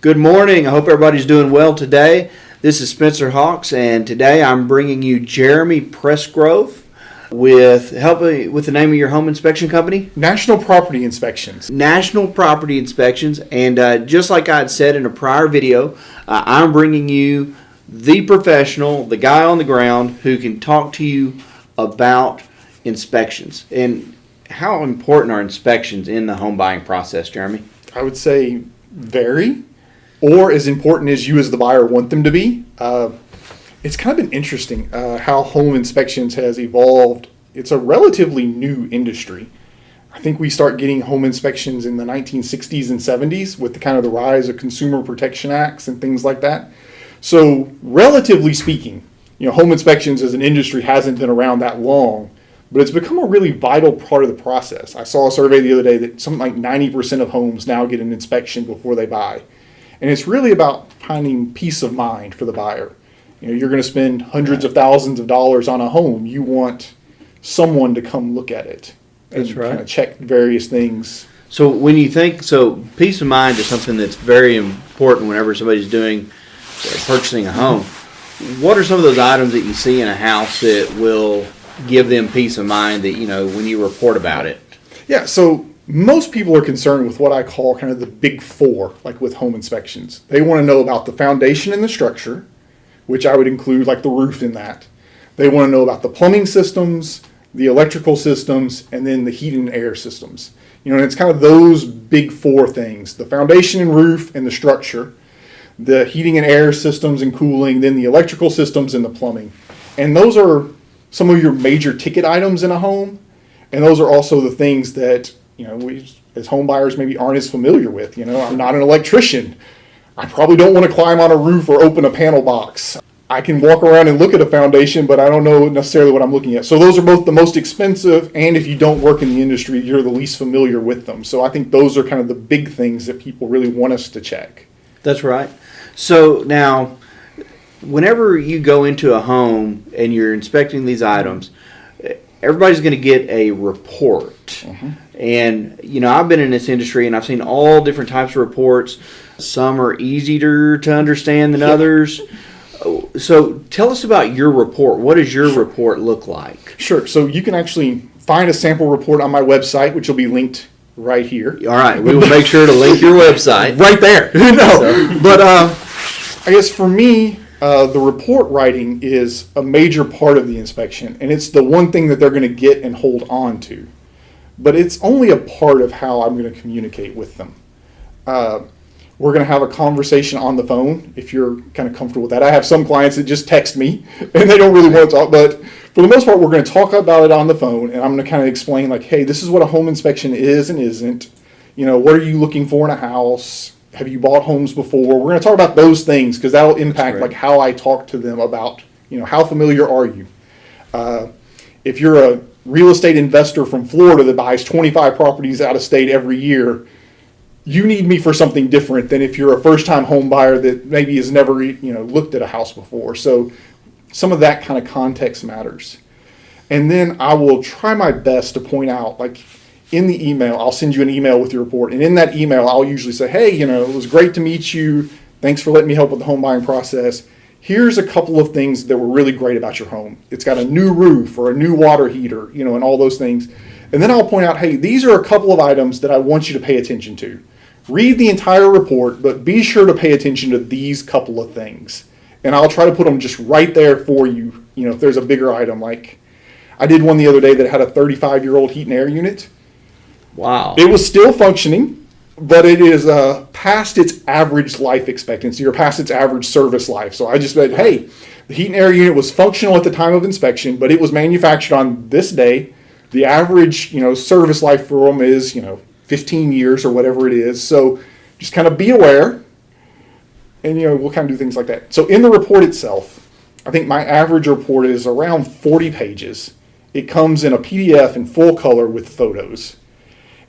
Good morning. I hope everybody's doing well today. This is Spencer Hawks, and today I'm bringing you Jeremy.pressgrove with helping with the name of your home inspection company. National Property Inspections. National Property Inspections, and just like I had said in a prior video, I'm bringing you the professional, the guy on the ground who can talk to you about inspections. And how important are inspections in the home buying process, Jeremy? I would say very, or as important as you as the buyer want them to be. It's kind of been interesting how home inspections has evolved. It's a relatively new industry. I think we start getting home inspections in the 1960s and 70s with the rise of Consumer Protection Acts and things like that. So relatively speaking, home inspections as an industry hasn't been around that long, but it's become a really vital part of the process. I saw a survey the other day that something like 90% of homes now get an inspection before they buy. And it's really about finding peace of mind for the buyer. You're going to spend hundreds of thousands of dollars on a home. You want someone to come look at it. That's and right. Kind of check various things. So when you think, peace of mind is something that's very important whenever somebody's purchasing a home. What are some of those items that you see in a house that will give them peace of mind that, when you report about it? Yeah, so most people are concerned with what I call kind of the big four, like with home inspections. They want to know about the foundation and the structure, which I would include like the roof in that. They want to know about the plumbing systems, the electrical systems, and then the heat and air systems. And it's kind of those big four things: the foundation and roof and the structure, the heating and air systems and cooling, then the electrical systems and the plumbing. And those are some of your major ticket items in a home. And those are also the things that, we as home buyers maybe aren't as familiar with. I'm not an electrician. I probably don't want to climb on a roof or open a panel box. I can walk around and look at a foundation, but I don't know necessarily what I'm looking at. So those are both the most expensive, and if you don't work in the industry, you're the least familiar with them. So I think those are kind of the big things that people really want us to check. That's right. So now, whenever you go into a home and you're inspecting these items, everybody's going to get a report. Mm-hmm. And, I've been in this industry and I've seen all different types of reports. Some are easier to understand than others. So tell us about your report. What does your report look like? Sure. So you can actually find a sample report on my website, which will be linked right here. All right. We will make sure to link your website. Right there. But I guess for me, the report writing is a major part of the inspection, and it's the one thing that they're going to get and hold on to. But it's only a part of how I'm going to communicate with them. We're going to have a conversation on the phone if you're kind of comfortable with that. I have some clients that just text me and they don't really want to talk, but for the most part, we're going to talk about it on the phone, and I'm going to kind of explain like, hey, this is what a home inspection is and isn't. What are you looking for in a house? Have you bought homes before? We're going to talk about those things because that'll impact like how I talk to them about, how familiar are you? If you're a real estate investor from Florida that buys 25 properties out of state every year, you need me for something different than if you're a first-time home buyer that maybe has never, looked at a house before. So some of that kind of context matters. And then I will try my best to point out, like in the email, I'll send you an email with your report. And in that email, I'll usually say, hey, it was great to meet you. Thanks for letting me help with the home buying process. Here's a couple of things that were really great about your home. It's got a new roof or a new water heater, and all those things. And then I'll point out, hey, these are a couple of items that I want you to pay attention to. Read the entire report, but be sure to pay attention to these couple of things. And I'll try to put them just right there for you, if there's a bigger item. Like I did one the other day that had a 35-year-old heat and air unit. Wow. It was still functioning, but it is past its average life expectancy or past its average service life. So I just said, hey, the heat and air unit was functional at the time of inspection, but it was manufactured on this day. The average, service life for them is, 15 years or whatever it is. So just kind of be aware, and we'll kind of do things like that. So in the report itself, I think my average report is around 40 pages. It comes in a PDF in full color with photos.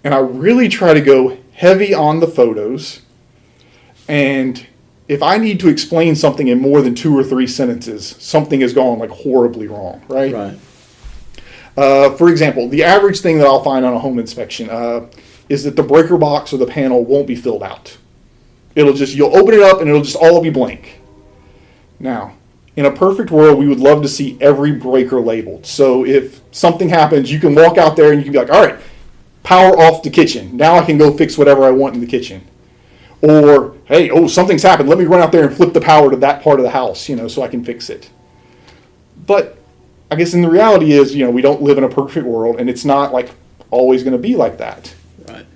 And I really try to go heavy on the photos. And if I need to explain something in more than 2 or 3 sentences, something has gone like horribly wrong, right? Right. For example, the average thing that I'll find on a home inspection is that the breaker box or the panel won't be filled out. You'll open it up and it'll just all be blank. Now, in a perfect world, we would love to see every breaker labeled. So if something happens, you can walk out there and you can be like, all right, power off the kitchen. Now I can go fix whatever I want in the kitchen. Or, hey, something's happened. Let me run out there and flip the power to that part of the house, so I can fix it. But I guess in the reality is, we don't live in a perfect world, and it's not like always going to be like that. Right.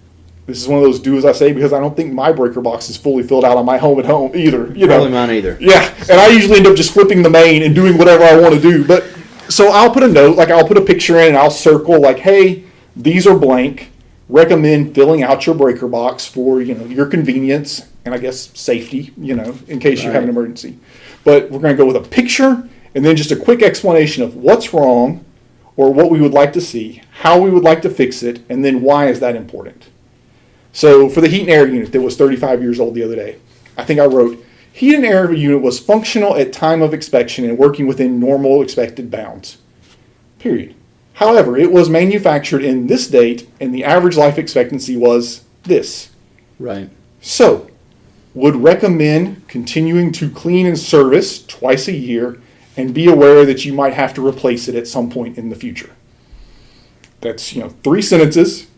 This is one of those do as I say, because I don't think my breaker box is fully filled out on my home at home either. Probably mine either. Yeah, and I usually end up just flipping the main and doing whatever I want to do. But so I'll put a note, like I'll put a picture in and I'll circle like, hey, these are blank. Recommend filling out your breaker box for your convenience and I guess safety, in case you have an emergency. But we're going to go with a picture and then just a quick explanation of what's wrong or what we would like to see, how we would like to fix it, and then why is that important. So for the heat and air unit that was 35 years old the other day, I think I wrote, heat and air unit was functional at time of inspection and working within normal expected bounds. Period. However, it was manufactured in this date and the average life expectancy was this. Right. So, would recommend continuing to clean and service twice a year and be aware that you might have to replace it at some point in the future. That's, 3 sentences,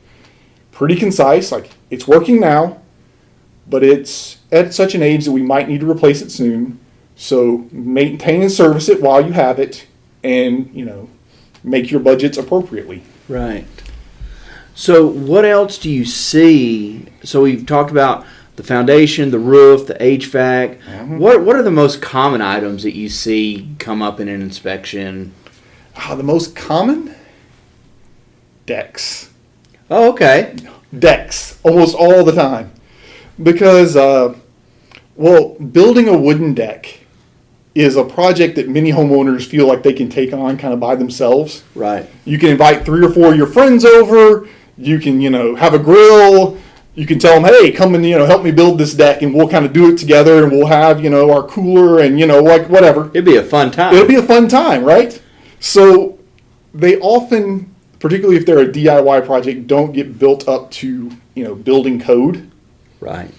pretty concise, like it's working now, but it's at such an age that we might need to replace it soon. So maintain and service it while you have it and, make your budgets appropriately. Right. So what else do you see? So we've talked about the foundation, the roof, the HVAC. Mm-hmm. What are the most common items that you see come up in an inspection? The most common? Decks. Oh, okay. Decks, almost all the time. Because, building a wooden deck is a project that many homeowners feel like they can take on kind of by themselves. Right. You can invite 3 or 4 of your friends over. You can, have a grill. You can tell them, hey, come and, help me build this deck, and we'll kind of do it together, and we'll have, our cooler and, like whatever. It'd be a fun time. It'll be a fun time, right? So they often, particularly if they're a DIY project, don't get built up to, building code. Right.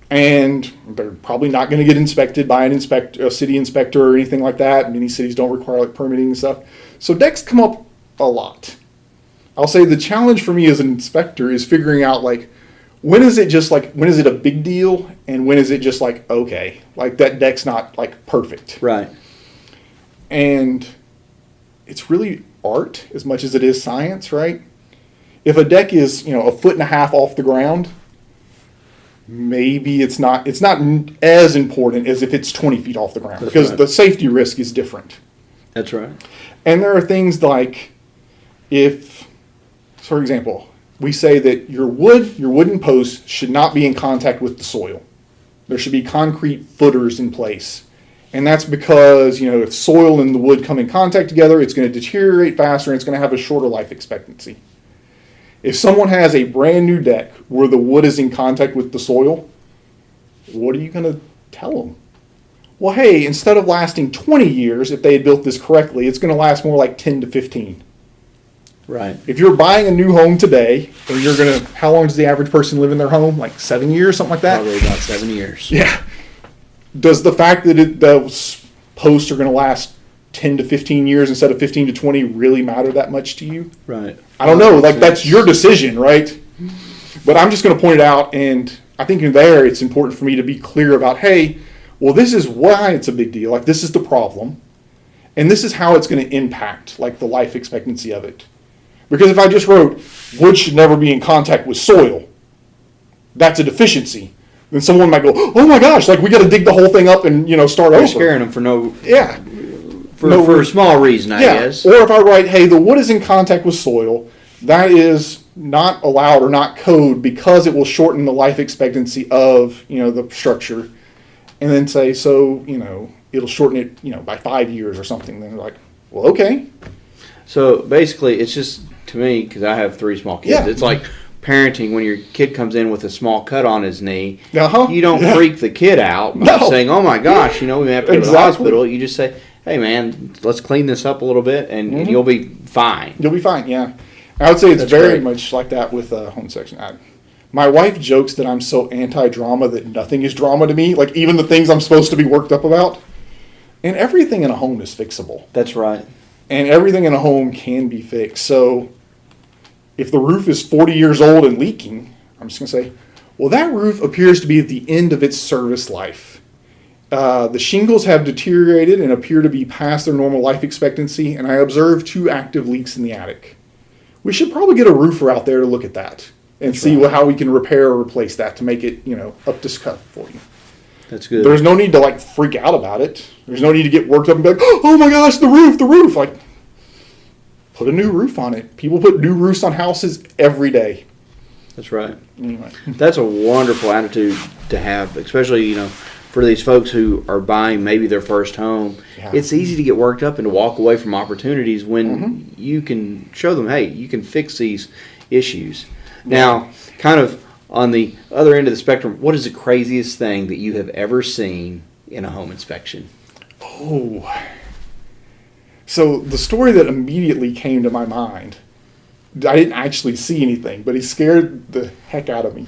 And they're probably not going to get inspected by a city inspector or anything like that. Many cities don't require permitting and stuff. So decks come up a lot. I'll say the challenge for me as an inspector is figuring out when is it a big deal and when is it just okay, that deck's not perfect. Right. And it's really art as much as it is science, right? If a deck is, 1.5 feet off the ground, maybe it's not as important as if it's 20 feet off the ground. That's because right. The safety risk is different. That's right. And there are things like if, for example, we say that your wooden posts should not be in contact with the soil. There should be concrete footers in place. And that's because, if soil and the wood come in contact together, it's going to deteriorate faster and it's going to have a shorter life expectancy. If someone has a brand new deck where the wood is in contact with the soil, what are you going to tell them? Well, hey, instead of lasting 20 years, if they had built this correctly, it's going to last more like 10 to 15. Right. If you're buying a new home today, and how long does the average person live in their home? 7 years, something like that? Probably about 7 years. Yeah. Does the fact that those posts are going to last 10 to 15 years instead of 15 to 20 really matter that much to you? Right. I don't know. That's your decision, right? But I'm just going to point it out, and I think in there it's important for me to be clear about, hey, well, this is why it's a big deal. This is the problem, and this is how it's going to impact, the life expectancy of it. Because if I just wrote, wood should never be in contact with soil, that's a deficiency. Then someone might go, oh my gosh, we got to dig the whole thing up and, start over. You're scaring them for no... Yeah. For a small reason, I guess. Or if I write, hey, the wood is in contact with soil, that is not allowed or not code because it will shorten the life expectancy of, the structure. And then say, so, it'll shorten it, by 5 years or something. Then they're like, well, okay. So basically, it's just, to me, because I have 3 small kids, it's like parenting when your kid comes in with a small cut on his knee. You don't freak the kid out by saying, oh my gosh, we have to go to the hospital. You just say, hey man, let's clean this up a little bit and you'll be fine. You'll be fine, yeah. I would say it's very much like that with home section. My wife jokes that I'm so anti-drama that nothing is drama to me, like even the things I'm supposed to be worked up about. And everything in a home is fixable. That's right. And everything in a home can be fixed. So if the roof is 40 years old and leaking, I'm just going to say, well, that roof appears to be at the end of its service life. The shingles have deteriorated and appear to be past their normal life expectancy, and I observed 2 active leaks in the attic. We should probably get a roofer out there to look at that and see how we can repair or replace that to make it, up to scuff for you. That's good. There's no need to freak out about it. There's no need to get worked up and be like, oh my gosh, the roof. Like, put a new roof on it. People put new roofs on houses every day. That's right. Anyway. That's a wonderful attitude to have, especially, for these folks who are buying maybe their first home. Yeah. It's easy to get worked up and to walk away from opportunities when you can show them, hey, you can fix these issues. Now, kind of on the other end of the spectrum, what is the craziest thing that you have ever seen in a home inspection? Oh. So the story that immediately came to my mind, I didn't actually see anything, but he scared the heck out of me.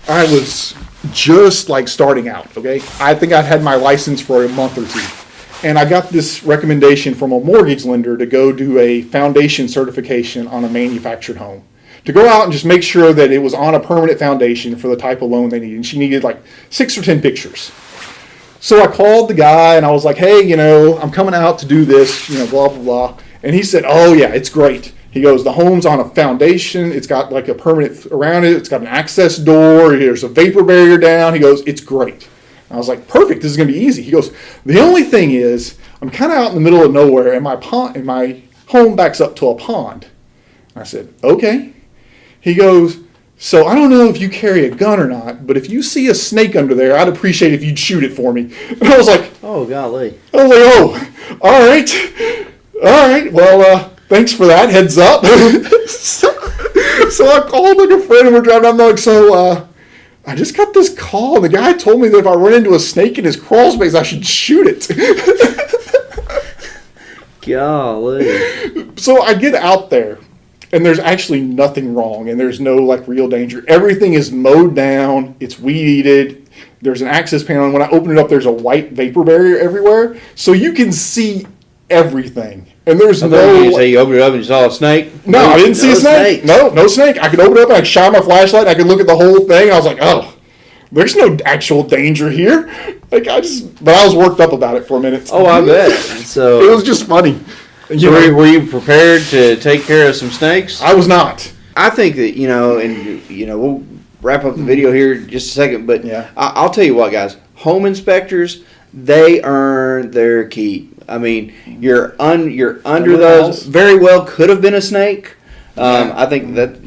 I was just starting out, okay? I think I'd had my license for a month or 2. And I got this recommendation from a mortgage lender to go do a foundation certification on a manufactured home. To go out and just make sure that it was on a permanent foundation for the type of loan they needed. And she needed 6 or 10 pictures. So I called the guy and I was like, hey, I'm coming out to do this, blah, blah, blah. And he said, oh yeah, it's great. He goes, the home's on a foundation. It's got a permanent around it. It's got an access door. There's a vapor barrier down. He goes, it's great. And I was like, perfect. This is going to be easy. He goes, the only thing is I'm kind of out in the middle of nowhere and my home backs up to a pond. I said, okay. He goes, so I don't know if you carry a gun or not, but if you see a snake under there, I'd appreciate if you'd shoot it for me. And I was like, oh, golly. Oh, all right. Well, thanks for that. Heads up. so I called a friend and we're driving down. I just got this call. The guy told me that if I run into a snake in his crawl space, I should shoot it. Golly. So I get out there. And there's actually nothing wrong, and there's no real danger. Everything is mowed down. It's weed-eated. There's an access panel, and when I open it up, there's a white vapor barrier everywhere, so you can see everything. And there's You say you opened it up and you saw a snake? No, I didn't see a snake. Snakes. No snake. I could open it up and I could shine my flashlight and I could look at the whole thing. I was like, oh, there's no actual danger here. But I was worked up about it for a minute. Oh, I bet. So it was just funny. So were you prepared to take care of some snakes? I was not. I think that, we'll wrap up the video here in just a second, but yeah. I'll tell you what, guys. Home inspectors, they earn their keep. I mean, you're under those. Very well could have been a snake. I think that,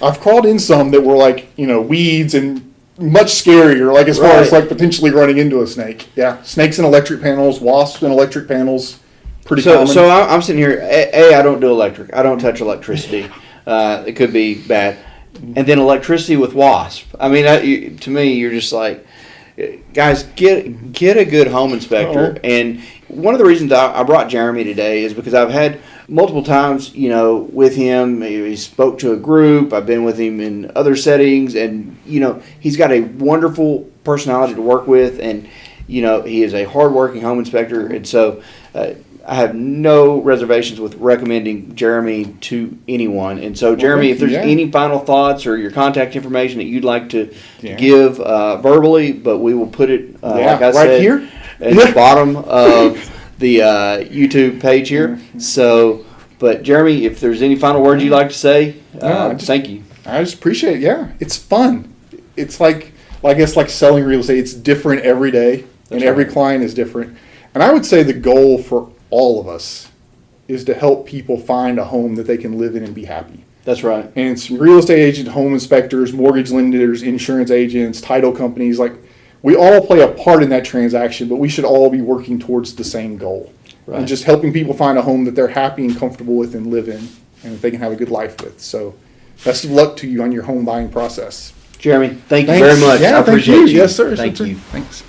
I've crawled in some that were weeds and much scarier, as far as potentially running into a snake. Yeah, snakes in electric panels, wasps in electric panels. Pretty common. So I'm sitting here. I don't do electric. I don't touch electricity. It could be bad. And then electricity with wasp. I mean, to me, you're just like, guys, get a good home inspector. And one of the reasons I brought Jeremy today is because I've had multiple times, with him. He spoke to a group. I've been with him in other settings, and he's got a wonderful personality to work with, and he is a hardworking home inspector, and so. I have no reservations with recommending Jeremy to anyone. And so, Jeremy, if there's any final thoughts or your contact information that you'd like to give verbally, but we will put it, like I said, here at the bottom of the YouTube page here. So, but Jeremy, if there's any final words you'd like to say, thank you. I just appreciate it. Yeah, it's fun. It's like selling real estate. It's different every day, and every client is different. And I would say the goal for all of us is to help people find a home that they can live in and be happy. That's right. And it's real estate agents, home inspectors, mortgage lenders, insurance agents, title companies. We all play a part in that transaction, but we should all be working towards the same goal. Right. And just helping people find a home that they're happy and comfortable with and live in and that they can have a good life with. So best of luck to you on your home buying process. Jeremy, thank you very much. Yeah, I appreciate you. Yes, sir. Thank you. Thanks.